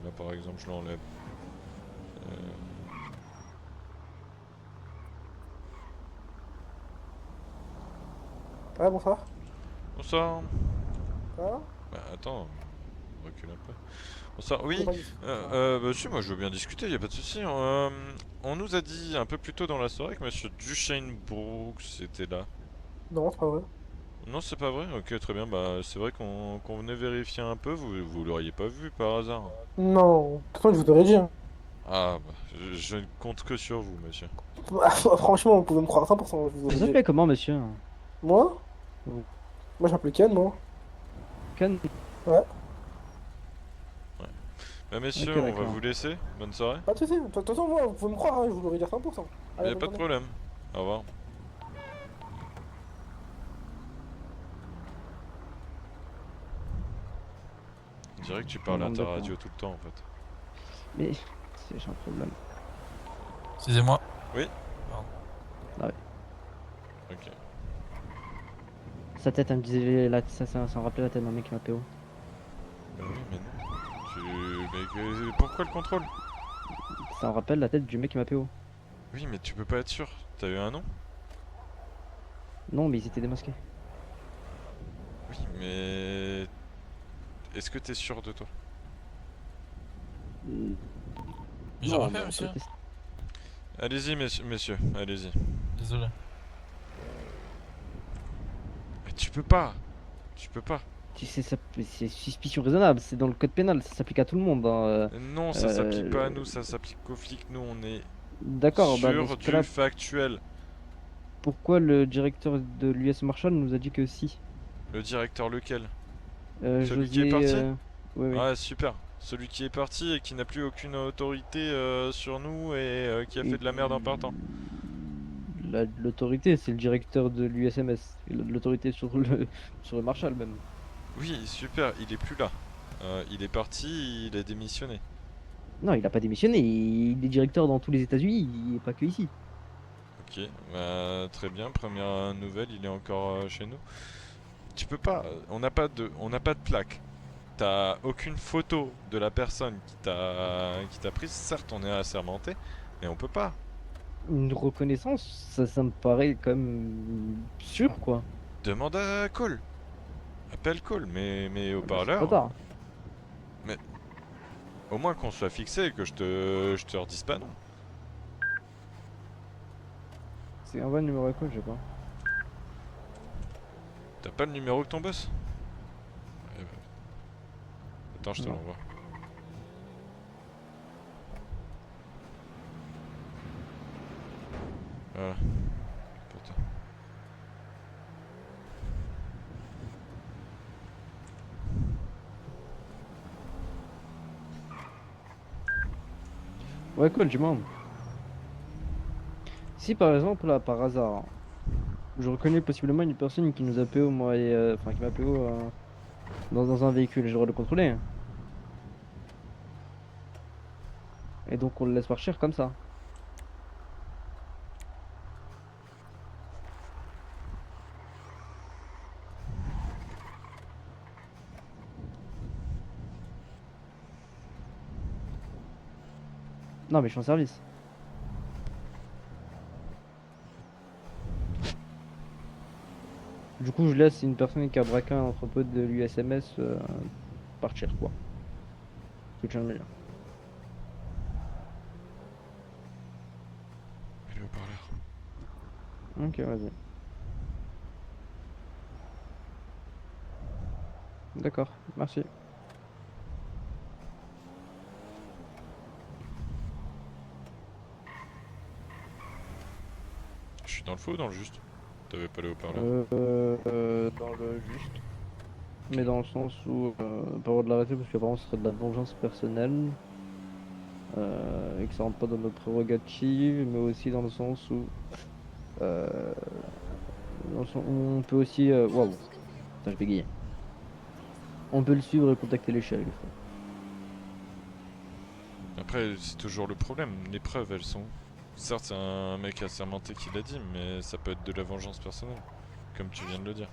Là par exemple je l'enlève. Ouais, bonsoir. Bonsoir. Ça va? Bah attends, on recule un peu. Bonsoir, On peut oui. pas discuter. Bah si, moi je veux bien discuter, y a pas de souci. On nous a dit un peu plus tôt dans la soirée que Monsieur Duchesne Brooks était là. Non, c'est pas vrai. Non, c'est pas vrai? Ok, très bien. Bah c'est vrai qu'on venait vérifier un peu. Vous l'auriez pas vu par hasard? Non, de toute façon, je vous aurais dit, hein. Ah bah, je ne compte que sur vous, monsieur. Ah, franchement, vous pouvez me croire à 100%, je vous Vous aurais dit. appelez comment, monsieur? Moi? Vous- Moi, je m'appelle Ken, moi. Ken? Ouais. Ouais. Bah Ok, messieurs, on va vous d'accord. laisser. Bonne soirée. Pas de soucis. De toute façon, moi, vous pouvez me croire, hein, je vous l'aurais dit à 100%. Y Allez, a bonne pas de journée. problème. Au revoir. On dirait que tu Un parles à nombre ta de points. radio tout le temps en fait. Mais j'ai un problème. Excusez-moi. Oui? Pardon. Ah ouais. Ok. Sa tête, elle me disait, ça me rappelait la tête d'un mec qui m'a PO. Bah oui, mais non. Pourquoi le contrôle? Ça me rappelle la tête du mec qui m'a PO. Oui, mais tu peux pas être sûr. T'as eu un nom? Non, mais ils étaient démasqués. Oui, mais... Est-ce que t'es sûr de toi? Hmm, J'ai Non, mais refait, on peut monsieur. le tester. Allez-y, messieurs, allez-y. Désolé. Mais tu peux pas. Tu peux pas. Tu sais, c'est suspicion raisonnable, c'est dans le code pénal, ça s'applique à tout le monde, hein. Non, ça s'applique pas à Euh, nous, ça s'applique qu'aux flics. Nous, on est D'accord, bah dans ce sur du cas-là, factuel. pourquoi le directeur de l'US Marshall nous a dit que si? Le directeur lequel? Celui qui est José, parti? oui, oui. Ouais, super. Celui qui est parti et qui n'a plus aucune autorité sur nous et qui a fait Et de la merde en partant. l'autorité, c'est le directeur de l'USMS. L'autorité sur sur le Marshall même. Oui, super, il est plus là. Il est parti, il a démissionné. Non, il n'a pas démissionné. Il est directeur dans tous les États-Unis, il n'est pas que ici. Ok, bah, très bien. Première nouvelle, il est encore chez nous. Tu peux pas. On n'a pas de plaque. T'as aucune photo de la personne qui t'a prise. Certes, on est assermenté, mais on peut pas. Une reconnaissance, ça me paraît quand même sûr, quoi. Demande à Cole. Appelle Cole, mais au Ah bah, c'est trop parleur. tard. Mais au moins qu'on soit fixé et que je te redise pas non. C'est un vrai numéro quoi, je sais pas. T'as pas le numéro de ton boss? Eh ben, attends, je te Non. l'envoie. Voilà, pour toi. Ouais, cool, dis-moi. Si par exemple, là, par hasard, je reconnais possiblement une personne qui nous a PO, moi, et, enfin, qui m'a PO dans un véhicule, j'ai le droit de le contrôler, hein. Et donc, on le laisse partir comme ça. Non, mais je suis en service. Du coup, je laisse une personne qui a braqué un entrepôt de l'USMS partir, quoi. Ce que tu viens de me dire. Mets-le au parleur. Ok, vas-y. D'accord, merci. Je suis dans le faux ou dans le juste? T'avais pas le haut-parleur. Dans le juste, Ok. mais dans le sens où, pas le droit de l'arrêter parce qu'apparemment ce serait de la vengeance personnelle, et que ça rentre pas dans nos prérogatives, mais aussi euh, dans le sens où on peut aussi, waouh, putain, je bégayais. On peut le suivre et contacter les shérifs. Après, c'est toujours le problème. Les preuves, elles sont. Certes, c'est un mec assermenté qui l'a dit, mais ça peut être de la vengeance personnelle, comme tu viens de le dire.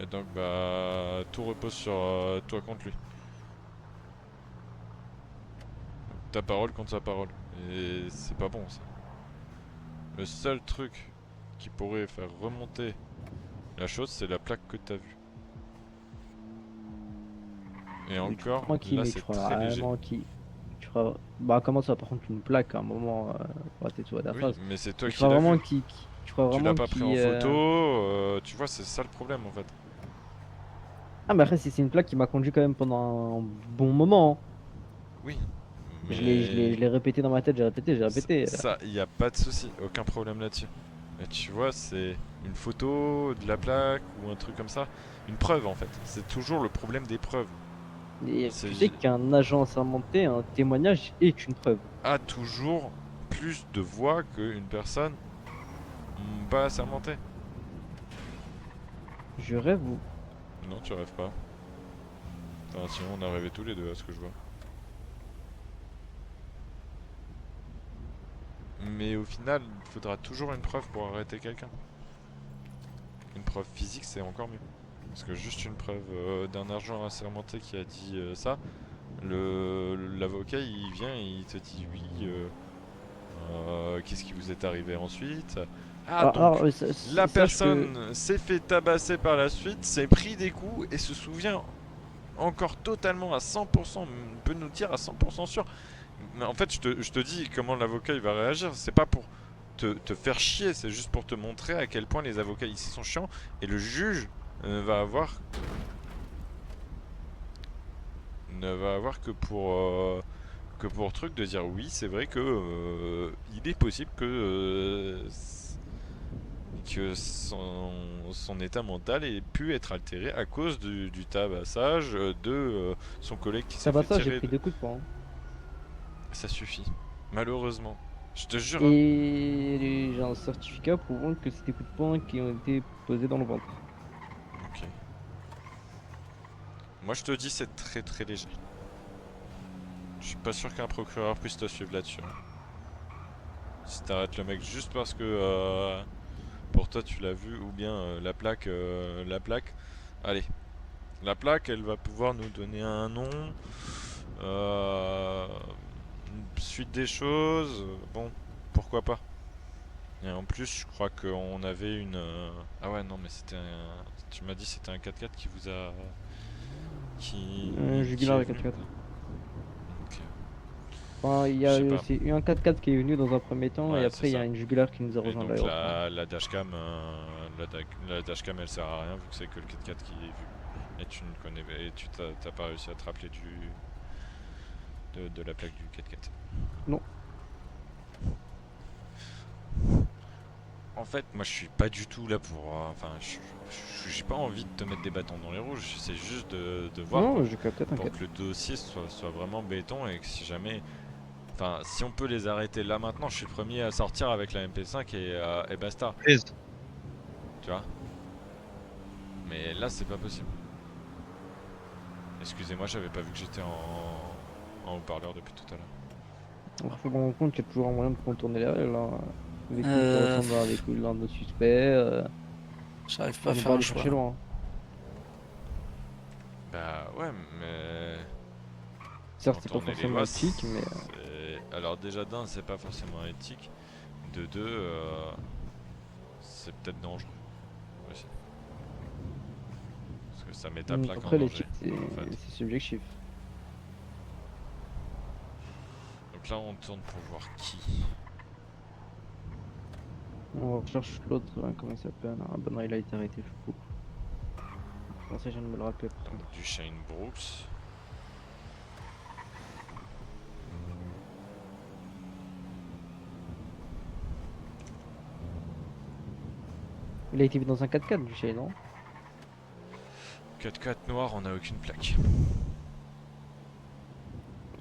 Et donc, bah, tout repose sur toi contre lui. ta parole contre sa parole. Et c'est pas bon ça. Le seul truc qui pourrait faire remonter la chose, c'est la plaque que t'as vue. Et encore, Tranquille, là mais c'est tu feras très léger. vraiment qui. Tu feras. Bah, comment ça, par contre, une plaque à un moment pour la tête sur la Oui, face. mais c'est toi Tu qui feras l'as vraiment vu. qui. Tu feras Tu l'as vraiment pas pris en qui. photo, tu vois, c'est ça le problème en fait. Ah, mais après, si c'est une plaque qui m'a conduit quand même pendant un bon moment, hein. Oui, Je mais l'ai répété dans ma tête, j'ai répété. ça, y a pas de souci, aucun problème là-dessus. Et tu vois, c'est une photo de la plaque ou un truc comme ça, une preuve en fait. C'est toujours le problème des preuves. Et C'est tu sais qu'un agent assermenté, un témoignage est une preuve. a toujours plus de voix qu'une personne pas assermentée. Je rêve ou. Non, tu rêves pas. Enfin, sinon on a rêvé tous les deux à ce que je vois. Mais au final, il faudra toujours une preuve pour arrêter quelqu'un. Une preuve physique, c'est encore mieux. Parce que juste une preuve d'un agent assermenté qui a dit ça, l'avocat il vient et il te dit oui, qu'est-ce qui vous est arrivé ensuite? Ah, donc la Sache que personne s'est fait tabasser par la suite, s'est pris des coups et se souvient encore totalement à 100%, peut nous dire à 100% sûr. Mais en fait, je te dis comment l'avocat il va réagir, c'est pas pour te faire chier, c'est juste pour te montrer à quel point les avocats ici sont chiants et le juge va avoir ne va avoir que pour truc de dire oui, c'est vrai que il est possible que son état mental ait pu être altéré à cause du tabassage de son collègue qui s'est ça va fait ça, j'ai tirer pris de... 2 coups de poing, hein. Ça suffit. Malheureusement. Je te jure. Hein. Et j'ai un certificat prouvant que c'est des coups de poing qui ont été posés dans le ventre. Ok. Moi je te dis c'est très très léger. Je suis pas sûr qu'un procureur puisse te suivre là-dessus. Hein. Si t'arrêtes le mec juste parce que pour toi tu l'as vu ou bien la plaque. Allez, la plaque elle va pouvoir nous donner un nom, euh, une suite des choses. Bon, pourquoi pas. Et en plus je crois qu'on avait une... Ah ouais non mais c'était un... Tu m'as dit c'était un 4x4 qui vous a... qui Jugular est avec venu. 4x4. Ok. Enfin, il y Je a sais pas. c'est eu un 4x4 qui est venu dans un premier temps et Ouais, c'est après il y ça. a une jugulaire qui nous a Et rejoint à donc l'aéroport. la dashcam, la dashcam elle sert à rien vu que c'est que le 4x4 qui est vu. Et tu ne connais et tu t'as pas réussi à te rappeler de la plaque du 4x4. Non. En fait, moi je suis pas du tout là pour. Enfin, j'ai pas envie de te mettre des bâtons dans les roues, j'essaie juste de voir Non, j'ai capté, pour t'inquiète. que le dossier soit vraiment béton et que si jamais. Enfin, si on peut les arrêter là maintenant, je suis le premier à sortir avec la MP5 et basta. Please. Tu vois. Mais là, c'est pas possible. Excusez-moi, j'avais pas vu que j'étais en haut-parleur depuis tout à l'heure. Alors, faut qu'on rende compte qu'il y a toujours un moyen de contourner les règles, hein. Un véhicule qui Euh, ressemble à un véhicule d'un de nos suspects, J'arrive pas on à n'est faire pas un allé choix. chercher loin. Bah ouais, mais Certes, c'est pas contourner les forcément lois, éthique, mais alors déjà d'un, c'est pas forcément éthique. De deux, c'est peut-être dangereux aussi. Parce que ça met ta plaque en après, danger. l'éthique, c'est En fait. c'est subjectif. Donc là, on tourne pour voir qui. On recherche l'autre, hein, comment il s'appelle? Ah bah non, il a été arrêté, je trouve. Comment ça, je viens de me le rappeler pourtant. Donc du Shane Brooks. Il a été vu dans un 4x4 du Shane, non? 4x4 noir, on a aucune plaque.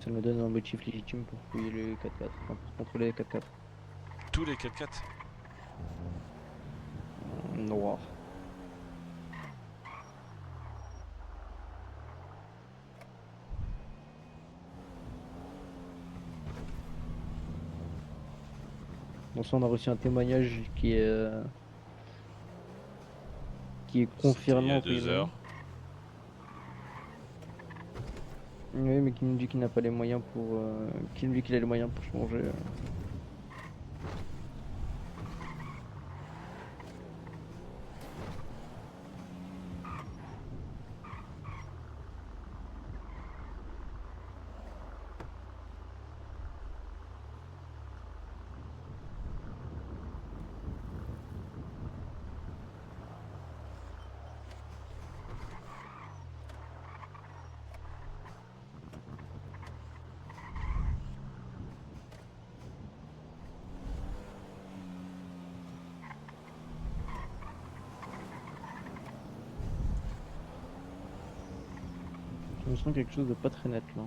Ça me donne un motif légitime pour fouiller le 4x4, enfin pour contrôler les 4x4. Tous les 4x4. Noir. Bon, ça, on a reçu un témoignage qui est confirmé C'était il y a entre 2 guillemets. heures. Oui, mais qui nous dit qu'il n'a pas les moyens pour. Qui nous dit qu'il a les moyens pour changer. Je me sens quelque chose de pas très net là.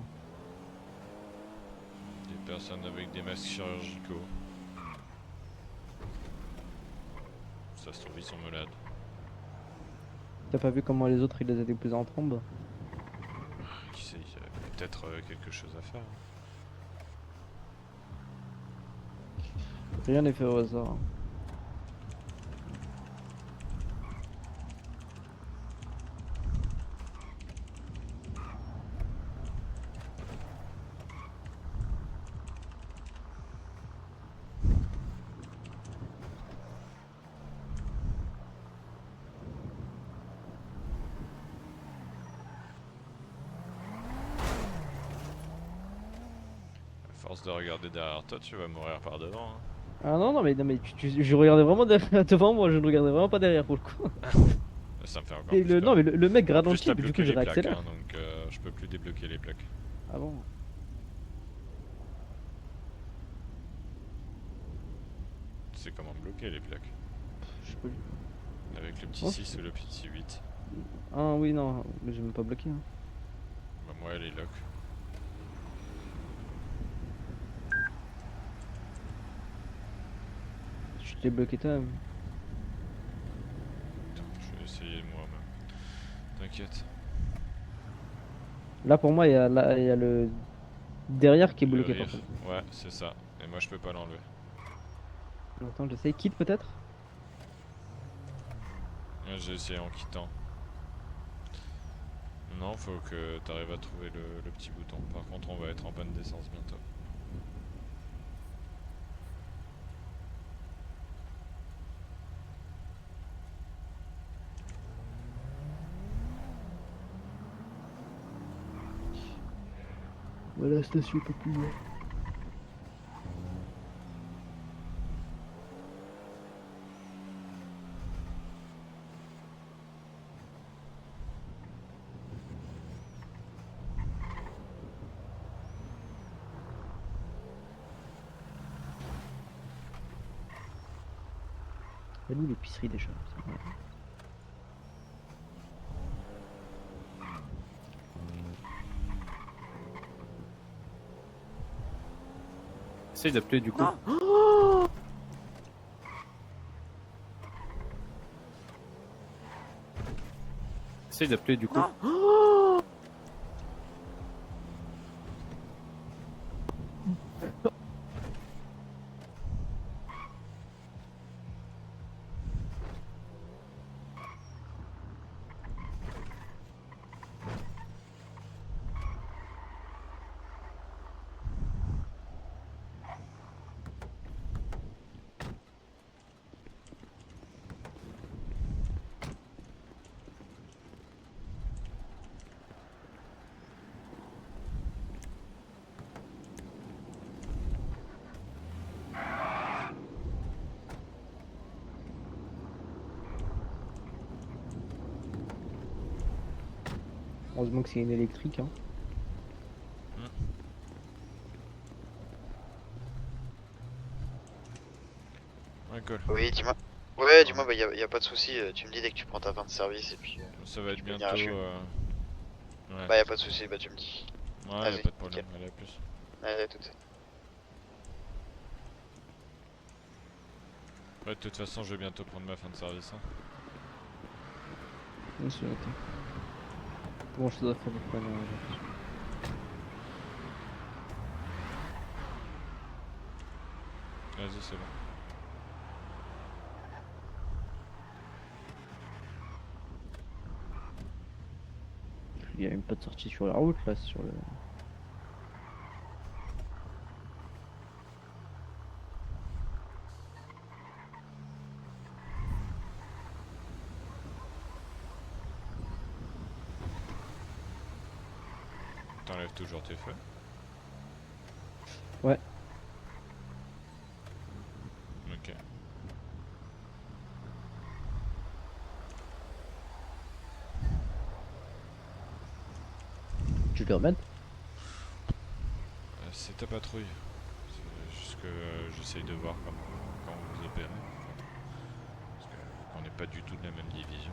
Des personnes avec des masques chirurgicaux. Ça se trouve, ils sont malades. T'as pas vu comment les autres ils les a déposés en trombe? Qui sait, il y a peut-être quelque chose à faire. Rien n'est fait au hasard. À force de regarder derrière toi, tu vas mourir par devant. Hein. Ah non, non, mais je regardais vraiment devant moi, je ne regardais vraiment pas derrière pour le coup. Ça me fait encore Et plus non, peur. mais le mec En plus, ralentit, t'as mais du coup bloqué je les plaques, réaccélère. hein, donc je peux plus débloquer les plaques. Ah bon? C'est comment bloquer les plaques. Je sais pas. Avec le petit Oh, 6 ou le petit 8. Ah oui, non, mais j'ai même pas bloqué. Hein. Bah, moi, elle est lock. Je t'ai bloqué toi-même. Attends, je vais essayer moi-même. T'inquiète. Là pour moi, il y a le derrière qui est Le bloqué par rire. contre. Ouais, c'est ça. Et moi, je peux pas l'enlever. Attends, j'essaie. Quitte peut-être? Ouais, j'ai essayé en quittant. Non, faut que t'arrives à trouver le petit bouton. Par contre, on va être en panne d'essence bientôt. Voilà, la station pas plus loin. Elle est où l'épicerie déjà? Essaye d'appeler du coup. Essaye d'appeler du coup. Heureusement que c'est une électrique. Hein. Ouais, cool. Oui, dis-moi. Ouais, dis-moi, bah y a pas de souci. Tu me dis dès que tu prends ta fin de service et puis. Ça va être tu peux bientôt. venir à Ouais. Bah y a pas de souci, bah tu me dis. Ouais, y a vas-y, pas de problème. nickel. Allez, à plus. Allez, à tout de suite. Ouais, de toute façon, je vais bientôt prendre ma fin de service. Hein. Bien sûr, attends. Comment je dois faire le point Vas-y, c'est bon. y a même pas de sortie sur la route là, sur le. T'enlèves toujours tes feux. Ouais. Ok. Tu le remets? C'est ta patrouille. C'est juste que j'essaye de voir comment vous opérez. Parce qu'on n'est pas du tout de la même division.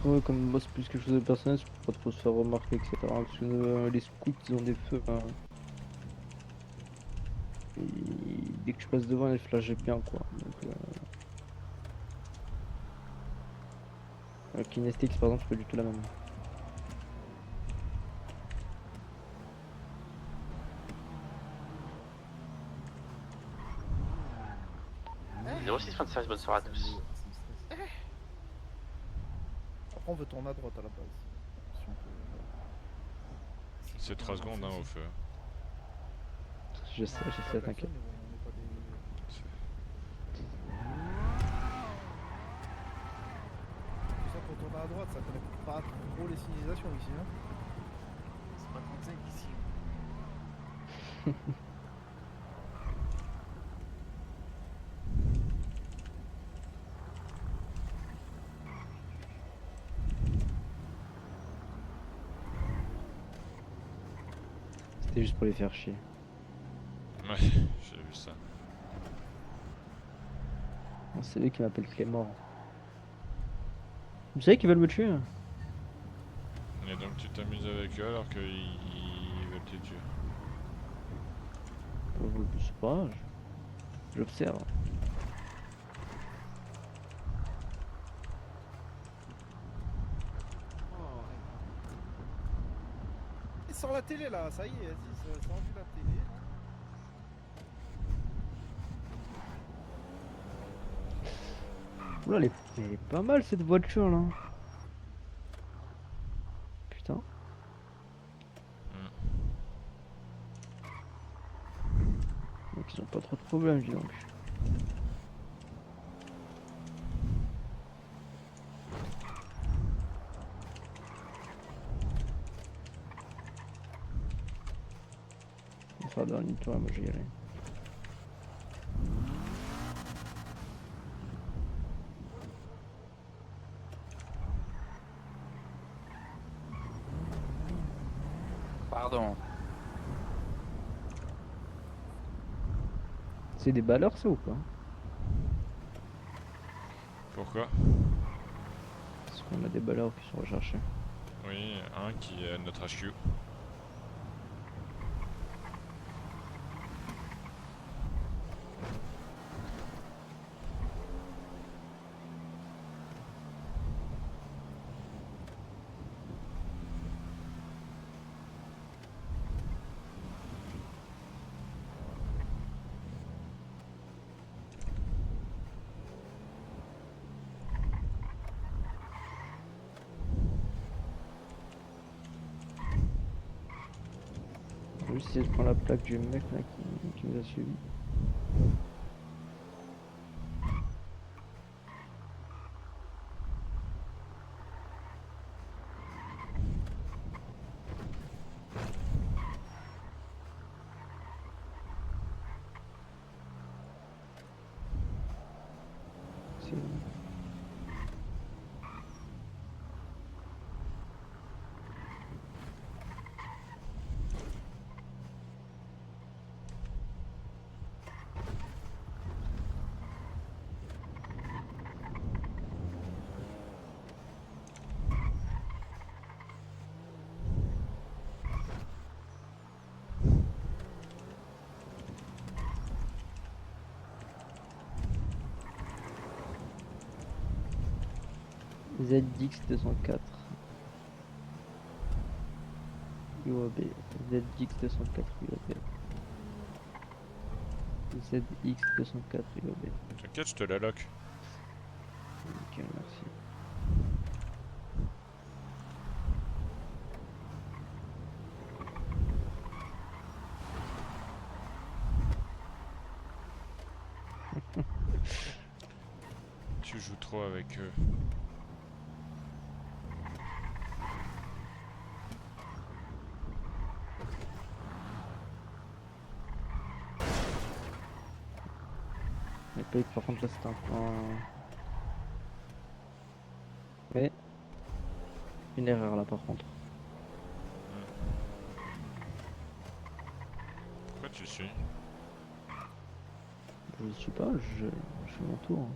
Ouais, comme moi c'est plus quelque chose de personnel, c'est pour pas trop se faire remarquer, etc. Parce que les scouts ils ont des feux. Et dès que tu passes devant, ils flashent bien quoi. Donc, Kinestix par exemple, c'est pas du tout la même. 06 fin de service, bonne soirée à tous. Après, on veut tourner à droite à la base. Si on peut. C'est 3 secondes hein, au feu. Je sais, t'inquiète. Ça, pour tourner à droite, ça connaît pas trop les signalisations ici. Hein. C'est pas 35 ici. C'était juste pour les faire chier. Ouais, j'ai vu ça. C'est lui qui m'appelle Clément. Vous savez qu'ils veulent me tuer? Et donc tu t'amuses avec eux alors qu'ils veulent te tuer. Je sais pas, j'observe. Il sort la télé là, ça y est, vas-y, ça rendu la télé. Oula, elle est pas mal cette voiture là. Putain. Donc ils ont pas trop de problèmes, dis donc. On va faire dernier tour, moi je vais y aller. Pardon. C'est des balleurs ça ou pas? Pourquoi? Parce qu'on a des balleurs qui sont recherchés. Oui, un qui est notre HQ. Je vais juste essayer de prendre la plaque du mec là qui nous a suivis. C'est bon. ZX 204 UAB ZX 204 UAB ZX 204 UAB. T'inquiète, je te la lock. Ok, merci. Tu joues trop avec eux. Mais pas par contre là c'est un point. Mais une erreur là par contre. Pourquoi tu suis? Je sais pas, je fais mon tour.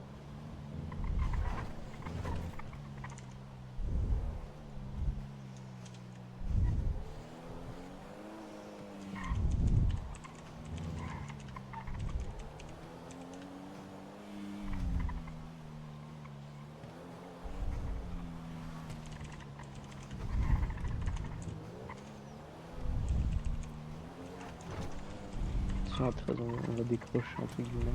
Attention à 13, on va décrocher entre guillemets.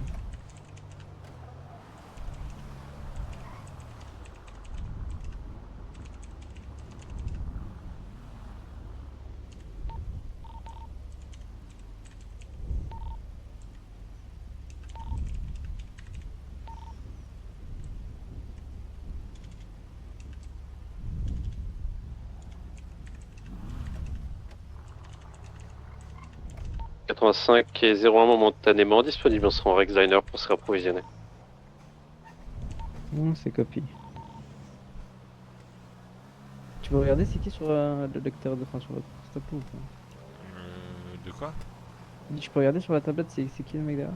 « 85 et 01 momentanément disponible, on sera en Rexliner pour se réapprovisionner. C'est copie. Tu peux regarder c'est qui sur le lecteur de fin sur votre stop ou pas? De quoi? Je peux regarder sur la tablette c'est qui le mec derrière?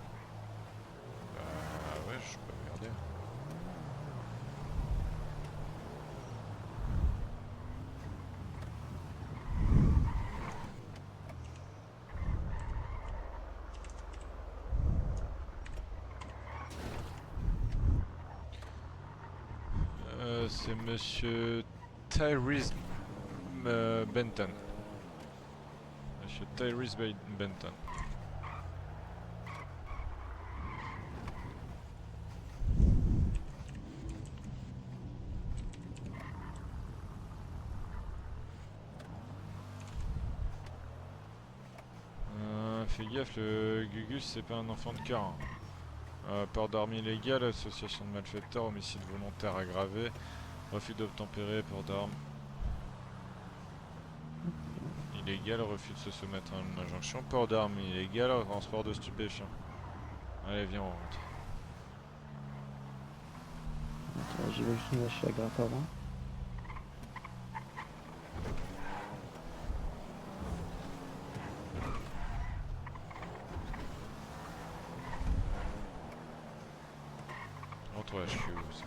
Ouais, je peux regarder. C'est monsieur Tyrese Benton. Monsieur Tyrese Benton. Fais gaffe, le Gugus c'est pas un enfant de cœur. Hein. Port d'armes illégales, association de malfaiteurs, homicide volontaire aggravé, refus d'obtempérer, port d'armes illégal, refus de se soumettre à une injonction, port d'armes illégal, transport de stupéfiants. Allez, viens, on rentre. Attends, j'y vais juste me lâcher la grappe avant. Rentre à HQ, ça.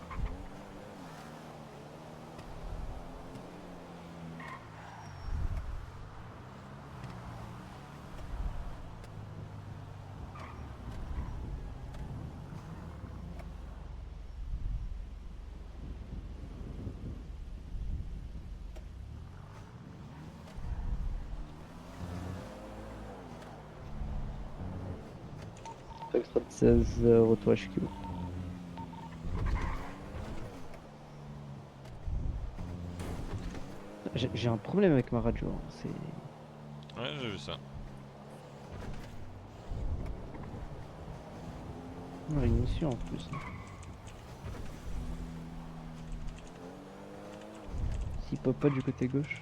Extra. 16 retour HQ. J'ai un problème avec ma radio, hein, c'est... Ouais, j'ai vu ça. Une mission en plus. S'il pop pas du côté gauche.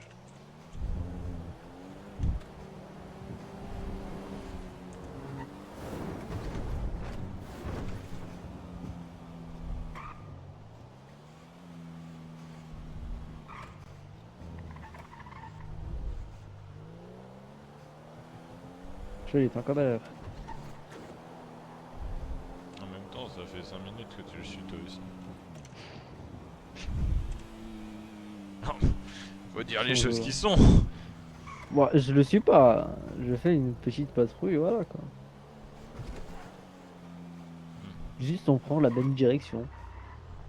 Il est encore derrière. En même temps, ça fait 5 minutes que tu le suis toi aussi. Faut dire les choses qui sont. Bon, je le suis pas. Je fais une petite patrouille, voilà quoi. Juste on prend la même direction.